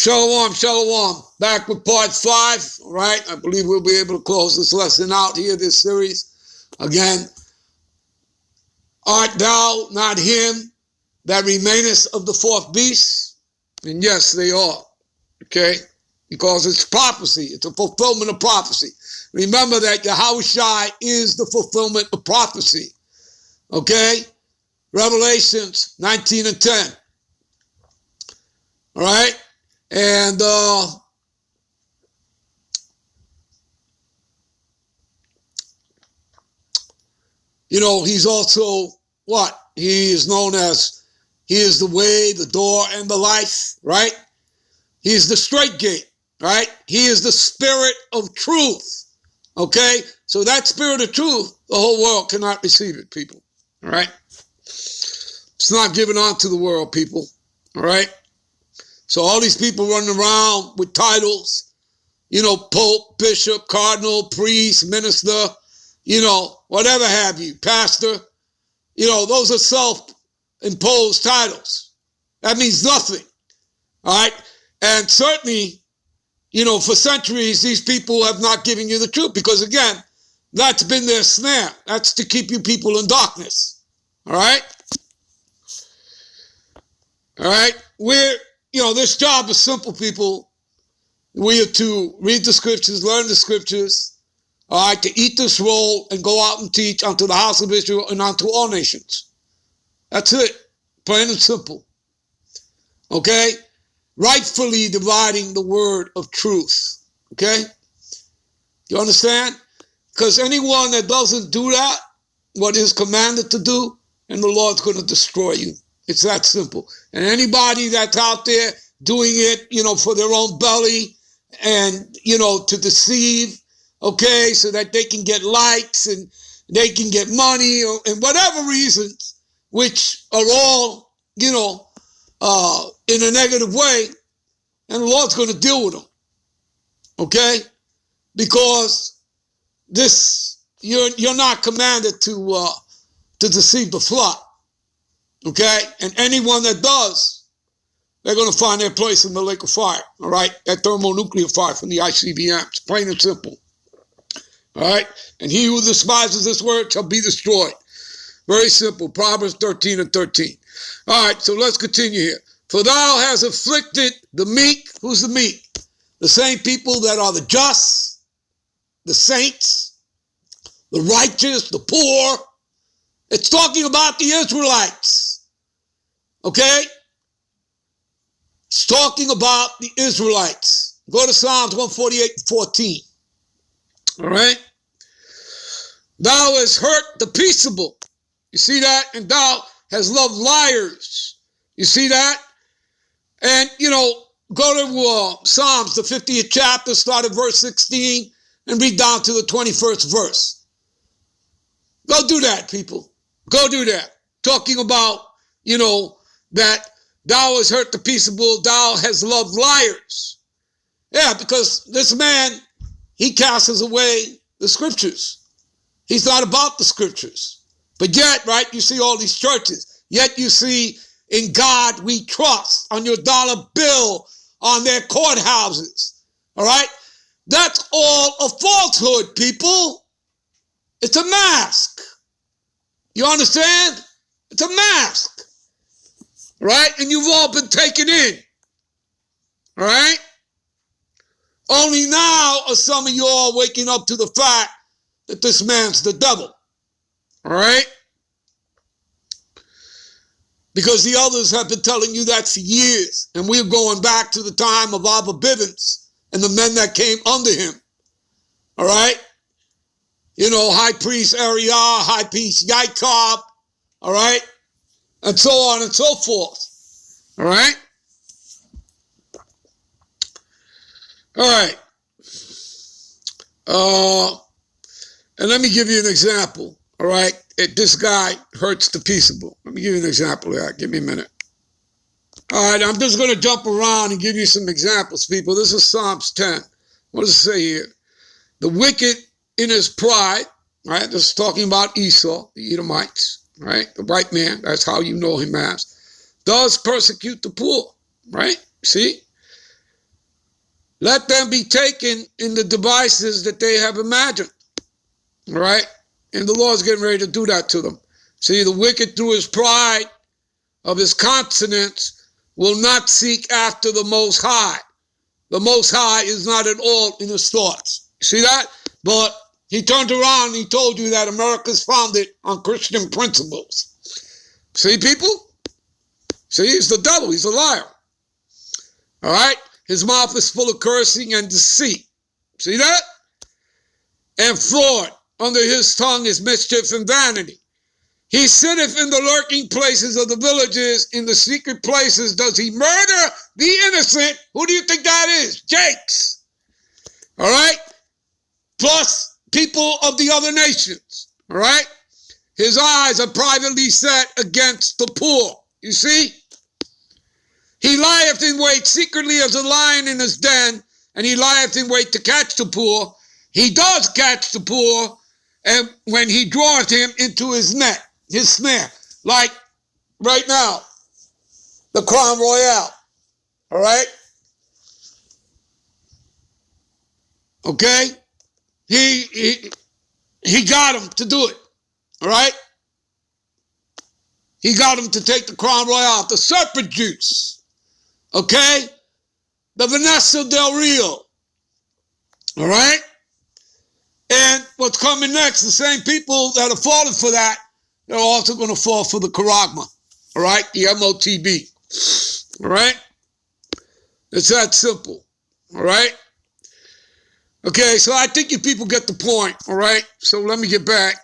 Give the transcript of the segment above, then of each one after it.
Shalom, shalom. Back with part 5, all right? I believe we'll be able to close this lesson out here, this series. Again, art thou not him that remainest of the fourth beast? And yes, they are, okay? Because it's prophecy. It's a fulfillment of prophecy. Remember that Yahushua is the fulfillment of prophecy, okay? Revelations 19 and 10, all right? And he's also what? He is known as, he is the way, the door, and the life, right? He is the straight gate, right? He is the spirit of truth, okay? So that spirit of truth, the whole world cannot receive it, people, all right? It's not given unto the world, people, all right? So all these people running around with titles, pope, bishop, cardinal, priest, minister, whatever have you, pastor, those are self-imposed titles. That means nothing, all right? And certainly, for centuries, these people have not given you the truth because, again, that's been their snare. That's to keep you people in darkness, all right? All right? This job is simple, people. We are to read the scriptures, learn the scriptures, all right, to eat this roll and go out and teach unto the house of Israel and unto all nations. That's it. Plain and simple. Okay? Rightfully dividing the word of truth. Okay? You understand? Because anyone that doesn't do that, what is commanded to do, and the Lord's going to destroy you. It's that simple. And anybody that's out there doing it, for their own belly and, to deceive, okay, so that they can get likes and they can get money and whatever reasons, which are all, in a negative way, and the Lord's going to deal with them, okay? Because you're not commanded to deceive the flock. Okay? And anyone that does, they're going to find their place in the lake of fire. All right? That thermonuclear fire from the ICBM. It's plain and simple. All right? And he who despises this word shall be destroyed. Very simple. Proverbs 13 and 13. All right, so let's continue here. For thou hast afflicted the meek. Who's the meek? The same people that are the just, the saints, the righteous, the poor. It's talking about the Israelites. Okay? It's talking about the Israelites. Go to Psalms 148:14. All right? Thou hast hurt the peaceable. You see that? And thou hast loved liars. You see that? And, go to Psalms, the 50th chapter, start at verse 16, and read down to the 21st verse. Go do that, people. Go do that. Talking about, that thou hast hurt the peaceable, thou hast loved liars. Yeah, because this man, he casts away the scriptures. He's not about the scriptures. But yet, right, you see all these churches. Yet you see in God we trust, on your dollar bill, on their courthouses. All right? That's all a falsehood, people. It's a mask. You understand? It's a mask. Right? And you've all been taken in. All right? Only now are some of you all waking up to the fact that this man's the devil. All right? Because the others have been telling you that for years. And we're going back to the time of Abba Bivens and the men that came under him. All right? High priest Ariah, high priest Yaakov, all right? And so on and so forth, all right? All right. And let me give you an example, all right? This guy hurts the peaceable. Let me give you an example of that. Give me a minute. All right, I'm just going to jump around and give you some examples, people. This is Psalms 10. What does it say here? The wicked in his pride, right? This is talking about Esau, the Edomites, right? The white man, that's how you know him as, does persecute the poor, right? See? Let them be taken in the devices that they have imagined. All right? And the Lord's getting ready to do that to them. See, the wicked through his pride of his consonants will not seek after the Most High. The Most High is not at all in his thoughts. See that? But he turned around and he told you that America's founded on Christian principles. See, people? See, he's the devil. He's a liar. All right? His mouth is full of cursing and deceit. See that? And fraud. Under his tongue is mischief and vanity. He sitteth in the lurking places of the villages. In the secret places does he murder the innocent. Who do you think that is? Jakes. All right? Plus people of the other nations. All right? His eyes are privately set against the poor. You see? He lieth in wait secretly as a lion in his den, and he lieth in wait to catch the poor. He does catch the poor, and when he draweth him into his net, his snare, like right now, the Crown Royale, all right? Okay? He got him to do it, all right? He got him to take the Crown Royale, the serpent juice, okay? The Vanessa Del Rio, all right? And what's coming next, the same people that are falling for that, they're also going to fall for the Karagma, all right? The MOTB, all right? It's that simple, all right? Okay, so I think you people get the point, all right? So let me get back,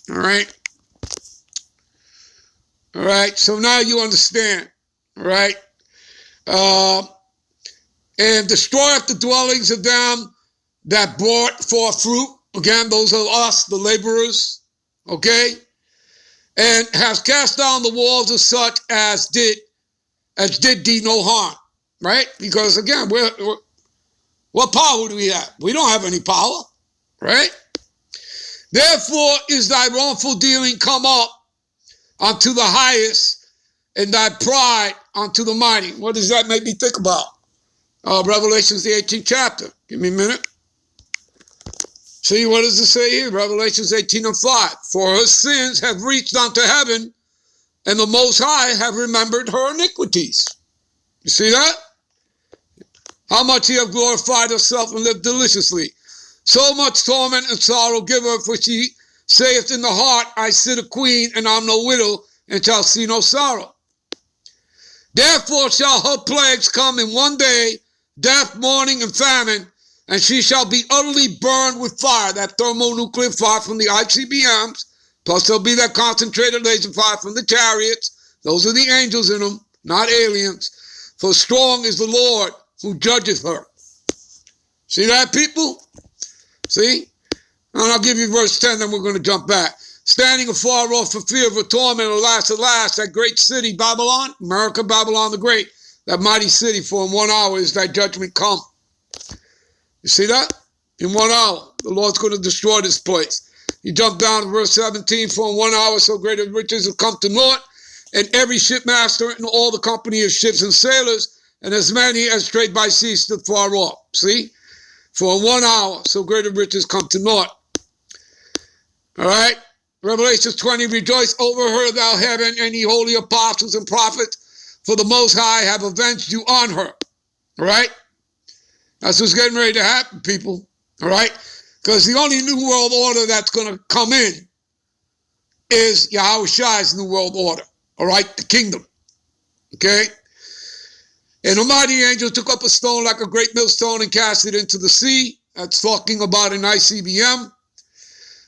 all right? All right, so now you understand, all right? And destroyeth the dwellings of them that brought forth fruit. Again, those are us, the laborers, okay? And has cast down the walls of such as did thee no harm, right? Because again, what power do we have? We don't have any power, right? Therefore is thy wrongful dealing come up unto the highest, and thy pride unto the mighty. What does that make me think about? Revelations, the 18th chapter. Give me a minute. See, what does it say here? Revelations 18:5. For her sins have reached unto heaven, and the Most High have remembered her iniquities. You see that? How much he have glorified herself and lived deliciously. So much torment and sorrow give her, for she saith in the heart, I sit a queen, and I'm no widow, and shall see no sorrow. Therefore shall her plagues come in one day, death, mourning, and famine, and she shall be utterly burned with fire, that thermonuclear fire from the ICBMs, plus there'll be that concentrated laser fire from the chariots. Those are the angels in them, not aliens. For strong is the Lord who judgeth her. See that, people? See? And I'll give you verse 10, then we're going to jump back. Standing afar off for fear of a torment, alas, alas, that great city, Babylon, America, Babylon the Great, that mighty city, for in 1 hour is thy judgment come. You see that? In 1 hour, the Lord's going to destroy this place. You jump down to verse 17, for in 1 hour so great riches have come to naught, and every shipmaster and all the company of ships and sailors, and as many as trade by sea stood far off. See? For in 1 hour so great riches come to naught. All right? Revelation 20, rejoice over her, thou heaven, and ye holy apostles and prophets, for the Most High have avenged you on her. All right? That's what's getting ready to happen, people. All right? Because the only new world order that's going to come in is Yahushua's new world order. All right? The kingdom. Okay? And the mighty angel took up a stone like a great millstone and cast it into the sea. That's talking about an ICBM.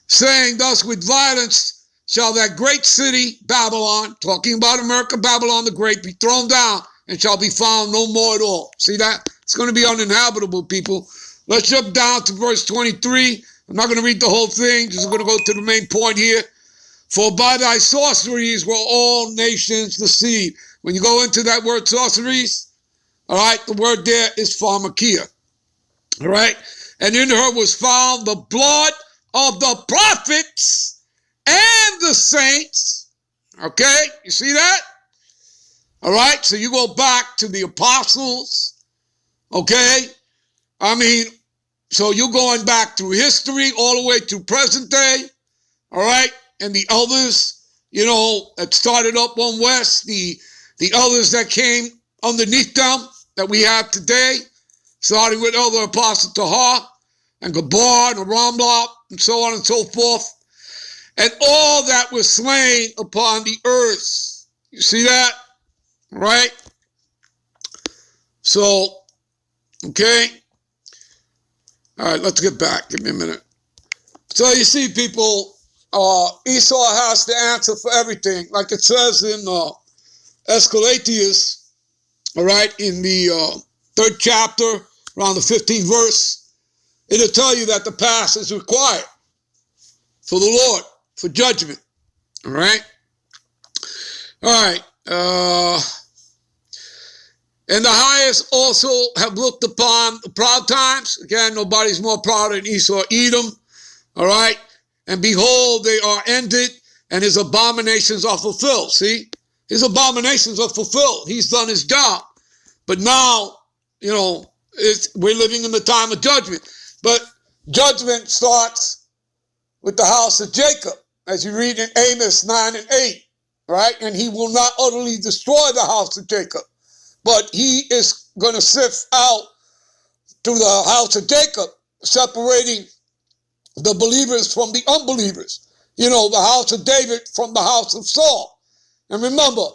Saying thus, with violence shall that great city, Babylon, talking about America, Babylon the Great, be thrown down and shall be found no more at all. See that? It's going to be uninhabitable, people. Let's jump down to verse 23. I'm not going to read the whole thing. Just going to go to the main point here. For by thy sorceries were all nations deceived. When you go into that word sorceries, all right, the word there is pharmakia. All right? And in her was found the blood of the prophets and the saints. Okay? You see that? All right? So you go back to the apostles. Okay? I mean, so you're going back through history all the way to present day, all right? And the others, you know, that started up on West, the others that came underneath them that we have today, starting with Elder Apostle Tahar and Gabar and Ramla and so on and so forth. And all that was slain upon the earth. You see that? Right? So, okay. All right, let's get back. Give me a minute. So you see, people, Esau has the answer for everything. Like it says in Escalatius, all right, in the 3rd chapter, around the 15th verse, it'll tell you that the past is required for the Lord, for judgment, all right? All right. And the highest also have looked upon the proud times. Again, nobody's more proud than Esau, Edom. All right. And behold, they are ended, and his abominations are fulfilled. See, his abominations are fulfilled. He's done his job. But now, you know, we're living in the time of judgment. But judgment starts with the house of Jacob, as you read in Amos 9 and 8. Right. And he will not utterly destroy the house of Jacob, but he is going to sift out through the house of Jacob, separating the believers from the unbelievers. You know, the house of David from the house of Saul. And remember,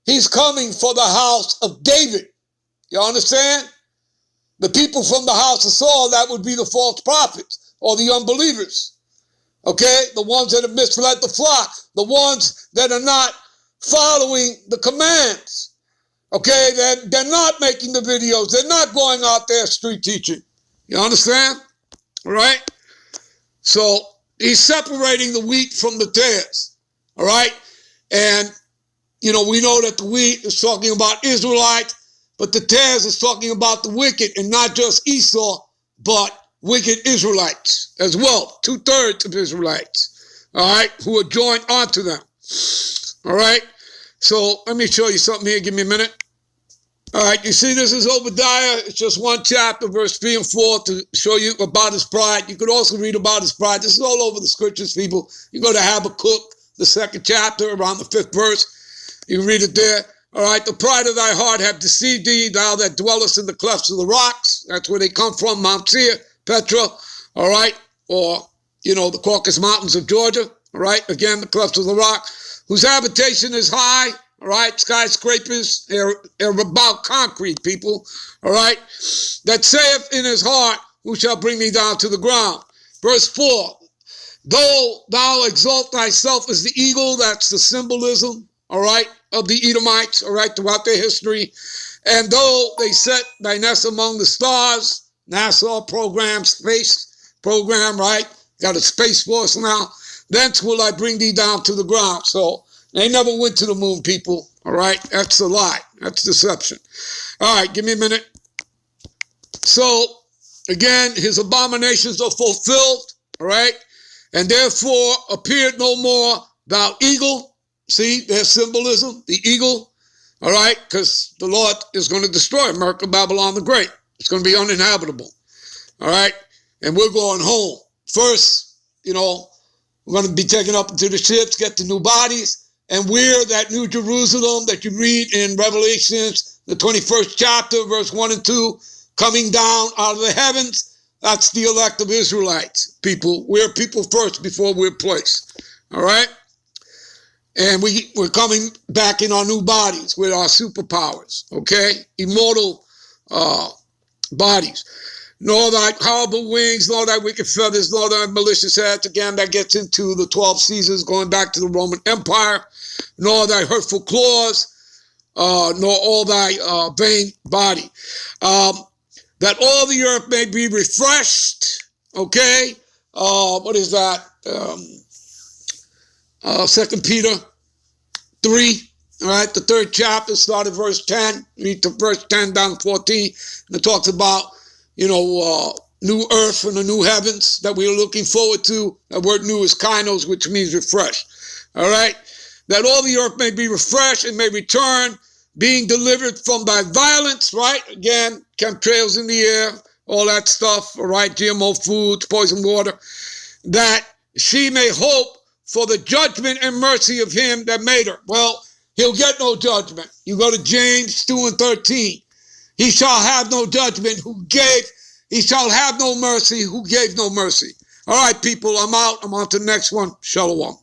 he's coming for the house of David. You understand? The people from the house of Saul, that would be the false prophets or the unbelievers. Okay? The ones that have misled the flock. The ones that are not following the commands. Okay, they're not making the videos. They're not going out there street teaching. You understand? All right? So he's separating the wheat from the tares. All right? And, you know, we know that the wheat is talking about Israelites, but the tares is talking about the wicked, and not just Esau, but wicked Israelites as well. 2/3 of Israelites, all right, who are joined onto them. All right? So let me show you something here. Give me a minute. All right, you see, this is Obadiah. It's just one chapter, verse 3 and 4, to show you about his pride. You could also read about his pride. This is all over the scriptures, people. You go to Habakkuk, the 2nd chapter, around the 5th verse. You read it there. All right, the pride of thy heart hath deceived thee, thou that dwellest in the clefts of the rocks. That's where they come from, Mount Seir, Petra, all right, or, you know, the Caucasus Mountains of Georgia, all right, again, the clefts of the rock, whose habitation is high. All right, skyscrapers, they're about concrete, people, all right, that saith in his heart, who shall bring me down to the ground? Verse 4, though thou exalt thyself as the eagle, that's the symbolism, all right, of the Edomites, all right, throughout their history, and though they set thy nest among the stars, NASA program, space program, right, got a space force now, thence will I bring thee down to the ground. So, they never went to the moon, people, all right? That's a lie. That's deception. All right, give me a minute. So, again, his abominations are fulfilled, all right? And therefore appeared no more thou eagle. See, there's symbolism, the eagle, all right? Because the Lord is going to destroy America, Babylon the Great. It's going to be uninhabitable, all right? And we're going home. First, you know, we're going to be taken up into the ships, get the new bodies. And we're that New Jerusalem that you read in Revelations, the 21st chapter, verse 1 and 2, coming down out of the heavens. That's the elect of Israelites, people. We're people first before we're placed. All right? And we're coming back in our new bodies with our superpowers, okay? Immortal bodies. Nor thy horrible wings, nor thy wicked feathers, nor thy malicious heads. Again, that gets into the 12 Caesars, going back to the Roman Empire. Nor thy hurtful claws, nor all thy vain body. That all the earth may be refreshed. Okay? What is that? 2 Peter 3. All right, the 3rd chapter, start at verse 10. Read to verse 10 down to 14. And it talks about, you know, new earth and the new heavens that we are looking forward to. That word new is kainos, which means refresh. All right? That all the earth may be refreshed and may return, being delivered from thy violence, right? Again, chemtrails in the air, all that stuff, all right, GMO foods, poison water, that she may hope for the judgment and mercy of him that made her. Well, he'll get no judgment. You go to James 2:13. He shall have no judgment he shall have no mercy who gave no mercy. All right, people, I'm out. I'm on to the next one. Shalom.